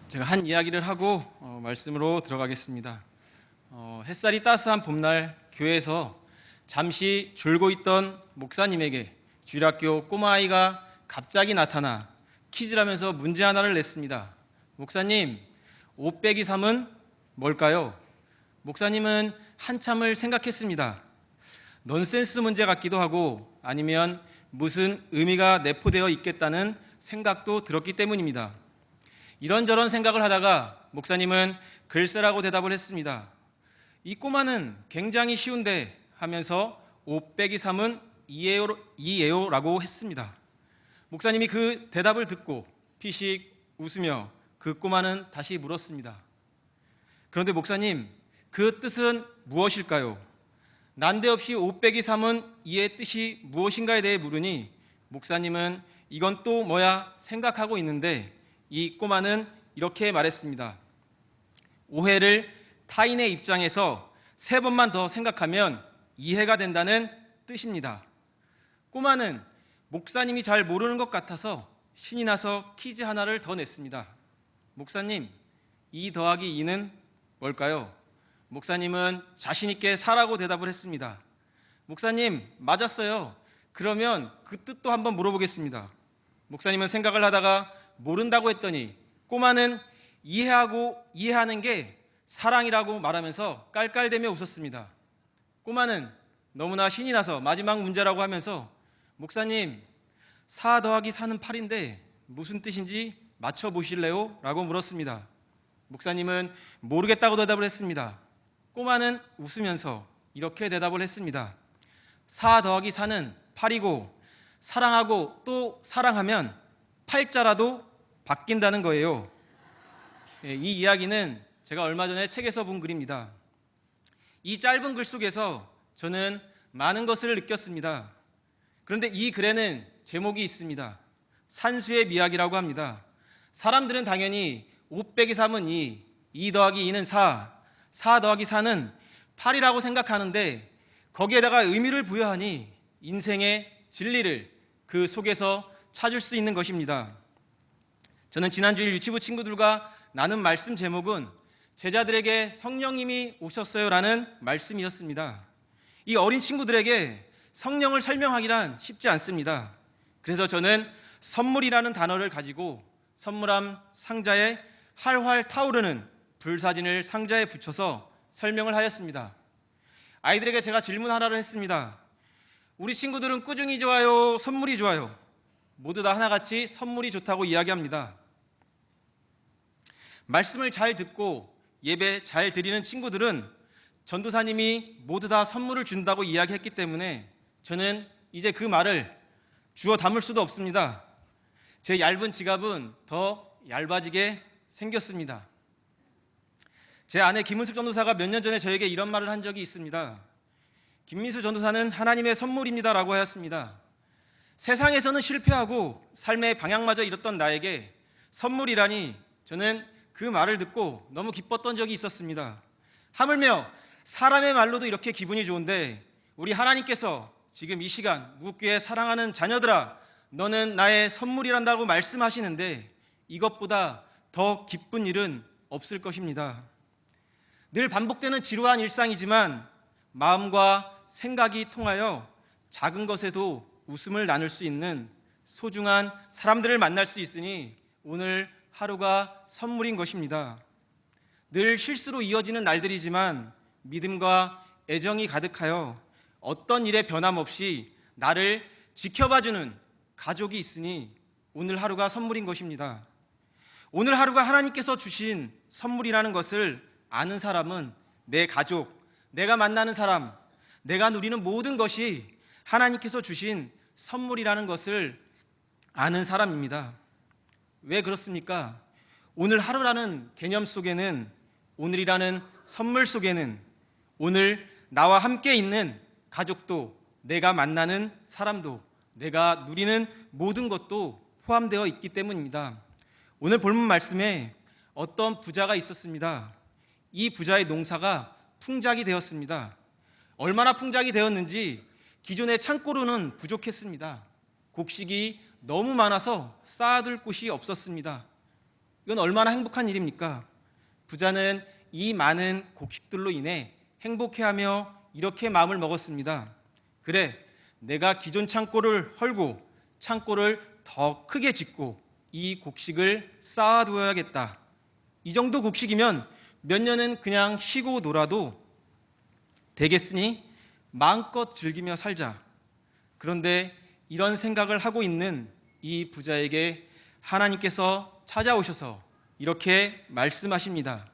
제가 한 이야기를 하고 말씀으로 들어가겠습니다. 햇살이 따스한 봄날 교회에서 잠시 졸고 있던 목사님에게 주일학교 꼬마아이가 갑자기 나타나 퀴즈라면서 문제 하나를 냈습니다. 목사님, 5 빼기 3은 뭘까요? 목사님은 한참을 생각했습니다. 넌센스 문제 같기도 하고 아니면 무슨 의미가 내포되어 있겠다는 생각도 들었기 때문입니다. 이런저런 생각을 하다가 목사님은 글쎄라고 대답을 했습니다. 이 꼬마는 굉장히 쉬운데 하면서 5 빼기 3은 2예요 라고 했습니다. 목사님이 그 대답을 듣고 피식 웃으며 그 꼬마는 다시 물었습니다. 그런데 목사님, 그 뜻은 무엇일까요? 난데없이 5 빼기 3은 2의 뜻이 무엇인가에 대해 물으니 목사님은 이건 또 뭐야 생각하고 있는데 이 꼬마는 이렇게 말했습니다. 오해를 타인의 입장에서 3번만 더 생각하면 이해가 된다는 뜻입니다. 꼬마는 목사님이 잘 모르는 것 같아서 신이 나서 퀴즈 하나를 더 냈습니다. 목사님, 2 더하기 2는 뭘까요? 목사님은 자신 있게 4라고 대답을 했습니다. 목사님, 맞았어요. 그러면 그 뜻도 한번 물어보겠습니다. 목사님은 생각을 하다가 모른다고 했더니 꼬마는 이해하는 게 사랑이라고 말하면서 깔깔대며 웃었습니다. 꼬마는 너무나 신이 나서 마지막 문제라고 하면서 목사님, 4 더하기 4는 8인데 무슨 뜻인지 맞춰보실래요? 라고 물었습니다. 목사님은 모르겠다고 대답을 했습니다. 꼬마는 웃으면서 이렇게 대답을 했습니다. 4 더하기 4는 8이고 사랑하고 또 사랑하면 8자라도 바뀐다는 거예요. 이 이야기는 제가 얼마 전에 책에서 본 글입니다. 이 짧은 글 속에서 저는 많은 것을 느꼈습니다. 그런데 이 글에는 제목이 있습니다. 산수의 미학이라고 합니다. 사람들은 당연히 5 빼기 3은 2 더하기 2는 4 더하기 4는 8이라고 생각하는데 거기에다가 의미를 부여하니 인생의 진리를 그 속에서 찾을 수 있는 것입니다. 저는 지난주일 유치부 친구들과 나눈 말씀 제목은 제자들에게 성령님이 오셨어요 라는 말씀이었습니다. 이 어린 친구들에게 성령을 설명하기란 쉽지 않습니다. 그래서 저는 선물이라는 단어를 가지고 선물함 상자에 활활 타오르는 불사진을 상자에 붙여서 설명을 하였습니다. 아이들에게 제가 질문 하나를 했습니다. 우리 친구들은 꾸중이 좋아요, 선물이 좋아요? 모두 다 하나같이 선물이 좋다고 이야기합니다. 말씀을 잘 듣고 예배 잘 드리는 친구들은 전도사님이 모두 다 선물을 준다고 이야기했기 때문에 저는 이제 그 말을 주워 담을 수도 없습니다. 제 얇은 지갑은 더 얇아지게 생겼습니다. 제 아내 김은숙 전도사가 몇 년 전에 저에게 이런 말을 한 적이 있습니다. 김민수 전도사는 하나님의 선물입니다 라고 하였습니다. 세상에서는 실패하고 삶의 방향마저 잃었던 나에게 선물이라니 저는 그 말을 듣고 너무 기뻤던 적이 있었습니다. 하물며 사람의 말로도 이렇게 기분이 좋은데 우리 하나님께서 지금 이 시간 무국교회 사랑하는 자녀들아 너는 나의 선물이란다고 말씀하시는데 이것보다 더 기쁜 일은 없을 것입니다. 늘 반복되는 지루한 일상이지만 마음과 생각이 통하여 작은 것에도 웃음을 나눌 수 있는 소중한 사람들을 만날 수 있으니 오늘 하루가 선물인 것입니다. 늘 실수로 이어지는 날들이지만 믿음과 애정이 가득하여 어떤 일에 변함없이 나를 지켜봐주는 가족이 있으니 오늘 하루가 선물인 것입니다. 오늘 하루가 하나님께서 주신 선물이라는 것을 아는 사람은 내 가족, 내가 만나는 사람, 내가 누리는 모든 것이 하나님께서 주신 선물이라는 것을 아는 사람입니다. 왜 그렇습니까? 오늘 하루라는 개념 속에는, 오늘이라는 선물 속에는 오늘 나와 함께 있는 가족도, 내가 만나는 사람도, 내가 누리는 모든 것도 포함되어 있기 때문입니다. 오늘 본문 말씀에 어떤 부자가 있었습니다. 이 부자의 농사가 풍작이 되었습니다. 얼마나 풍작이 되었는지 기존의 창고로는 부족했습니다. 곡식이 너무 많아서 쌓아둘 곳이 없었습니다. 이건 얼마나 행복한 일입니까? 부자는 이 많은 곡식들로 인해 행복해하며 이렇게 마음을 먹었습니다. 그래, 내가 기존 창고를 헐고 창고를 더 크게 짓고 이 곡식을 쌓아두어야겠다. 이 정도 곡식이면 몇 년은 그냥 쉬고 놀아도 되겠으니 마음껏 즐기며 살자. 그런데 이런 생각을 하고 있는 이 부자에게 하나님께서 찾아오셔서 이렇게 말씀하십니다.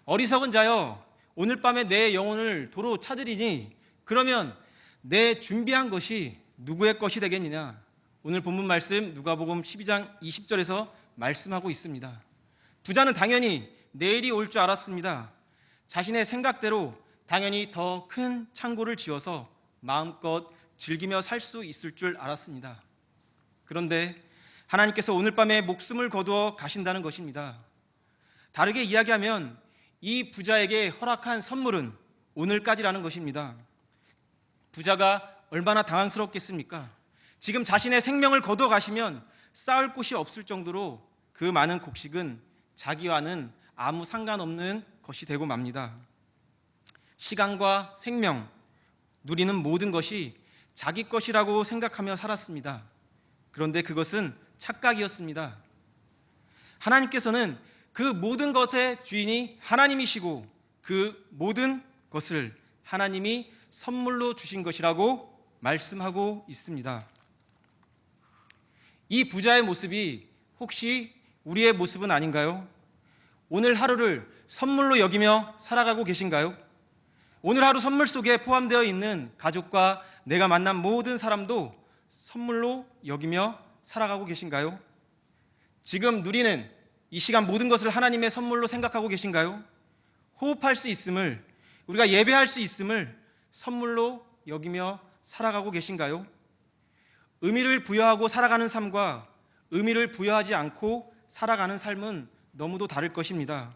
어리석은 자여, 오늘 밤에 내 영혼을 도로 찾으리니 그러면 내 준비한 것이 누구의 것이 되겠느냐. 오늘 본문 말씀 누가복음 12장 20절에서 말씀하고 있습니다. 부자는 당연히 내일이 올 줄 알았습니다. 자신의 생각대로 당연히 더 큰 창고를 지어서 마음껏 즐기며 살 수 있을 줄 알았습니다. 그런데 하나님께서 오늘 밤에 목숨을 거두어 가신다는 것입니다. 다르게 이야기하면 이 부자에게 허락한 선물은 오늘까지라는 것입니다. 부자가 얼마나 당황스럽겠습니까? 지금 자신의 생명을 거두어 가시면 쌓을 곳이 없을 정도로 그 많은 곡식은 자기와는 아무 상관없는 것이 되고 맙니다. 시간과 생명, 누리는 모든 것이 자기 것이라고 생각하며 살았습니다. 그런데 그것은 착각이었습니다. 하나님께서는 그 모든 것의 주인이 하나님이시고 그 모든 것을 하나님이 선물로 주신 것이라고 말씀하고 있습니다. 이 부자의 모습이 혹시 우리의 모습은 아닌가요? 오늘 하루를 선물로 여기며 살아가고 계신가요? 오늘 하루 선물 속에 포함되어 있는 가족과 내가 만난 모든 사람도 선물로 여기며 살아가고 계신가요? 지금 누리는 이 시간 모든 것을 하나님의 선물로 생각하고 계신가요? 호흡할 수 있음을, 우리가 예배할 수 있음을 선물로 여기며 살아가고 계신가요? 의미를 부여하고 살아가는 삶과 의미를 부여하지 않고 살아가는 삶은 너무도 다를 것입니다.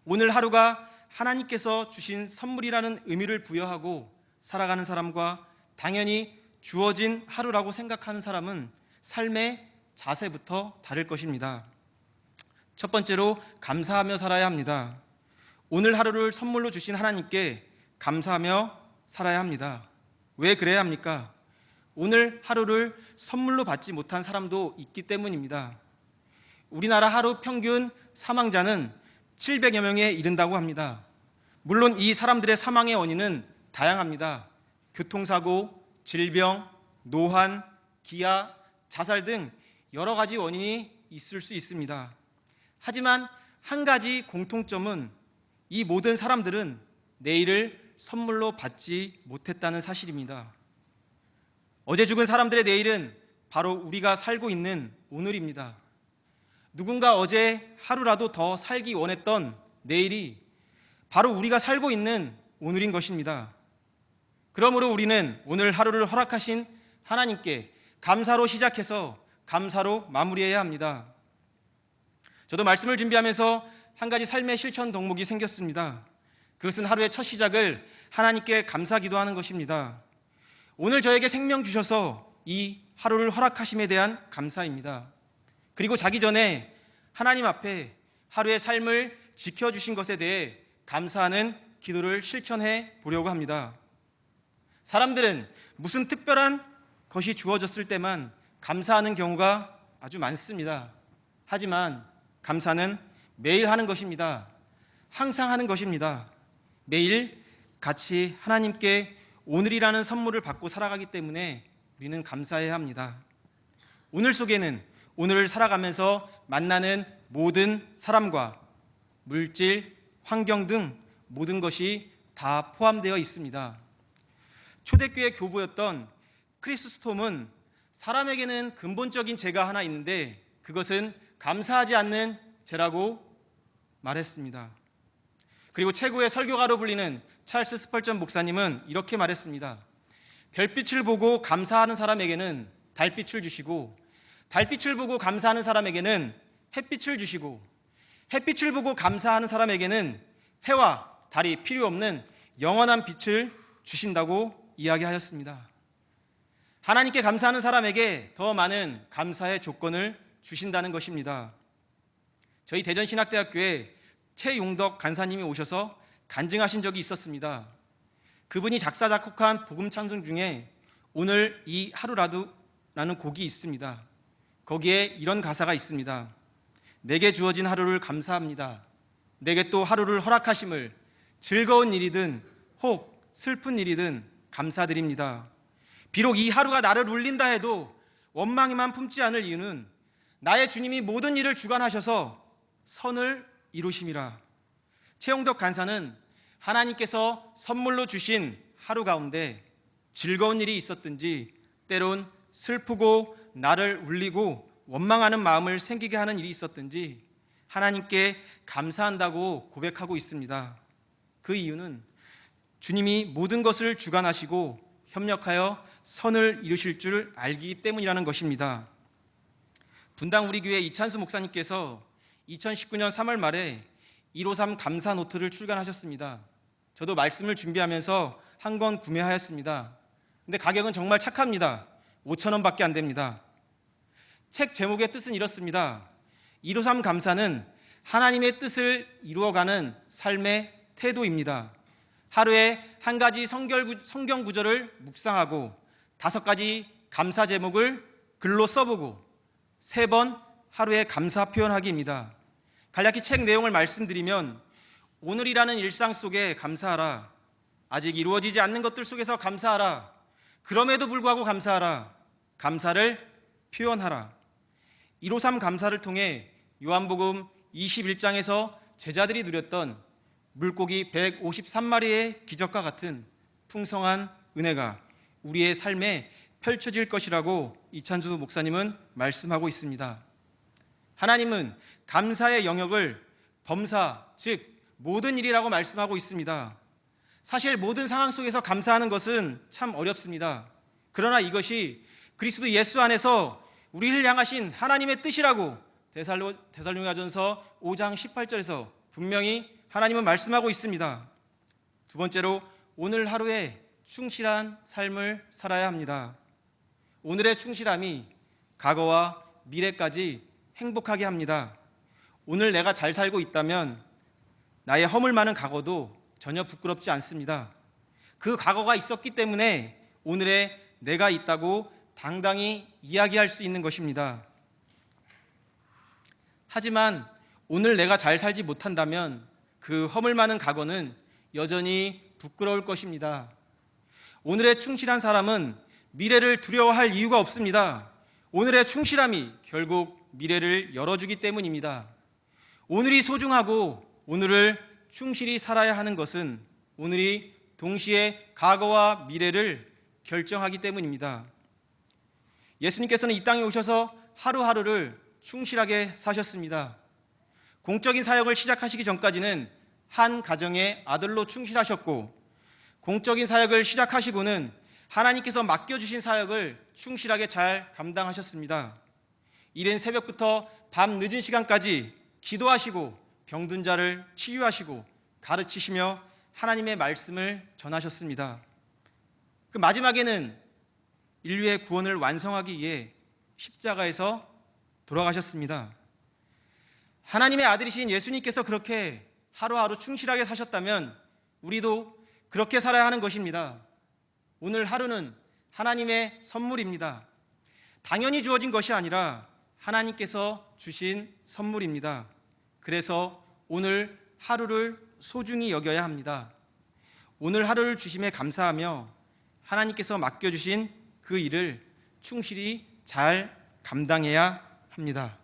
오늘 하루가 하나님께서 주신 선물이라는 의미를 부여하고 살아가는 사람과 당연히 주어진 하루라고 생각하는 사람은 삶의 자세부터 다를 것입니다. 첫 번째로 감사하며 살아야 합니다. 오늘 하루를 선물로 주신 하나님께 감사하며 살아야 합니다. 왜 그래야 합니까? 오늘 하루를 선물로 받지 못한 사람도 있기 때문입니다. 우리나라 하루 평균 사망자는 700여 명에 이른다고 합니다. 물론 이 사람들의 사망의 원인은 다양합니다. 교통사고, 질병, 노환, 기아, 자살 등 여러 가지 원인이 있을 수 있습니다. 하지만 한 가지 공통점은 이 모든 사람들은 내일을 선물로 받지 못했다는 사실입니다. 어제 죽은 사람들의 내일은 바로 우리가 살고 있는 오늘입니다. 누군가 어제 하루라도 더 살기 원했던 내일이 바로 우리가 살고 있는 오늘인 것입니다. 그러므로 우리는 오늘 하루를 허락하신 하나님께 감사로 시작해서 감사로 마무리해야 합니다. 저도 말씀을 준비하면서 한 가지 삶의 실천 덕목이 생겼습니다. 그것은 하루의 첫 시작을 하나님께 감사 기도하는 것입니다. 오늘 저에게 생명 주셔서 이 하루를 허락하심에 대한 감사입니다. 그리고 자기 전에 하나님 앞에 하루의 삶을 지켜주신 것에 대해 감사하는 기도를 실천해 보려고 합니다. 사람들은 무슨 특별한 것이 주어졌을 때만 감사하는 경우가 아주 많습니다. 하지만 감사는 매일 하는 것입니다. 항상 하는 것입니다. 매일 같이 하나님께 오늘이라는 선물을 받고 살아가기 때문에 우리는 감사해야 합니다. 오늘 속에는 오늘을 살아가면서 만나는 모든 사람과 물질, 환경 등 모든 것이 다 포함되어 있습니다. 초대교회 교부였던 크리스 스톰은 사람에게는 근본적인 죄가 하나 있는데 그것은 감사하지 않는 죄라고 말했습니다. 그리고 최고의 설교가로 불리는 찰스 스펄전 목사님은 이렇게 말했습니다. 별빛을 보고 감사하는 사람에게는 달빛을 주시고 달빛을 보고 감사하는 사람에게는 햇빛을 주시고 햇빛을 보고 감사하는 사람에게는 해와 달이 필요 없는 영원한 빛을 주신다고 이야기하였습니다. 하나님께 감사하는 사람에게 더 많은 감사의 조건을 주신다는 것입니다. 저희 대전신학대학교에 최용덕 간사님이 오셔서 간증하신 적이 있었습니다. 그분이 작사 작곡한 복음 찬송 중에 오늘 이 하루라도라는 곡이 있습니다. 거기에 이런 가사가 있습니다. 내게 주어진 하루를 감사합니다. 내게 또 하루를 허락하심을 즐거운 일이든 혹 슬픈 일이든 감사드립니다. 비록 이 하루가 나를 울린다 해도 원망에만 품지 않을 이유는 나의 주님이 모든 일을 주관하셔서 선을 이루심이라. 최용덕 간사는 하나님께서 선물로 주신 하루 가운데 즐거운 일이 있었든지 때론 슬프고 나를 울리고 원망하는 마음을 생기게 하는 일이 있었든지 하나님께 감사한다고 고백하고 있습니다. 그 이유는 주님이 모든 것을 주관하시고 협력하여 선을 이루실 줄 알기 때문이라는 것입니다. 분당 우리 교회 이찬수 목사님께서 2019년 3월 말에 153 감사 노트를 출간하셨습니다. 저도 말씀을 준비하면서 한 권 구매하였습니다. 근데 가격은 정말 착합니다. 5,000원밖에 안 됩니다. 책 제목의 뜻은 이렇습니다. 153 감사는 하나님의 뜻을 이루어가는 삶의 태도입니다. 하루에 한 가지 성경 구절을 묵상하고 5가지 감사 제목을 글로 써보고 3번 하루에 감사 표현하기입니다. 간략히 책 내용을 말씀드리면 오늘이라는 일상 속에 감사하라. 아직 이루어지지 않는 것들 속에서 감사하라. 그럼에도 불구하고 감사하라. 감사를 표현하라. 153 감사를 통해 요한복음 21장에서 제자들이 누렸던 물고기 153마리의 기적과 같은 풍성한 은혜가 우리의 삶에 펼쳐질 것이라고 이찬수 목사님은 말씀하고 있습니다. 하나님은 감사의 영역을 범사, 즉 모든 일이라고 말씀하고 있습니다. 사실 모든 상황 속에서 감사하는 것은 참 어렵습니다. 그러나 이것이 그리스도 예수 안에서 우리를 향하신 하나님의 뜻이라고 데살로니가전서 5장 18절에서 분명히 하나님은 말씀하고 있습니다. 두 번째로 오늘 하루에 충실한 삶을 살아야 합니다. 오늘의 충실함이 과거와 미래까지 행복하게 합니다. 오늘 내가 잘 살고 있다면 나의 허물 많은 과거도 전혀 부끄럽지 않습니다. 그 과거가 있었기 때문에 오늘의 내가 있다고 당당히 이야기할 수 있는 것입니다. 하지만 오늘 내가 잘 살지 못한다면 그 허물 많은 과거는 여전히 부끄러울 것입니다. 오늘의 충실한 사람은 미래를 두려워할 이유가 없습니다. 오늘의 충실함이 결국 미래를 열어주기 때문입니다. 오늘이 소중하고 오늘을 충실히 살아야 하는 것은 오늘이 동시에 과거와 미래를 결정하기 때문입니다. 예수님께서는 이 땅에 오셔서 하루하루를 충실하게 사셨습니다. 공적인 사역을 시작하시기 전까지는 한 가정의 아들로 충실하셨고 공적인 사역을 시작하시고는 하나님께서 맡겨주신 사역을 충실하게 잘 감당하셨습니다. 이른 새벽부터 밤 늦은 시간까지 기도하시고 병든 자를 치유하시고 가르치시며 하나님의 말씀을 전하셨습니다. 그 마지막에는 인류의 구원을 완성하기 위해 십자가에서 돌아가셨습니다. 하나님의 아들이신 예수님께서 그렇게 하루하루 충실하게 사셨다면 우리도 그렇게 살아야 하는 것입니다. 오늘 하루는 하나님의 선물입니다. 당연히 주어진 것이 아니라 하나님께서 주신 선물입니다. 그래서 오늘 하루를 소중히 여겨야 합니다. 오늘 하루를 주심에 감사하며 하나님께서 맡겨주신 그 일을 충실히 잘 감당해야 합니다.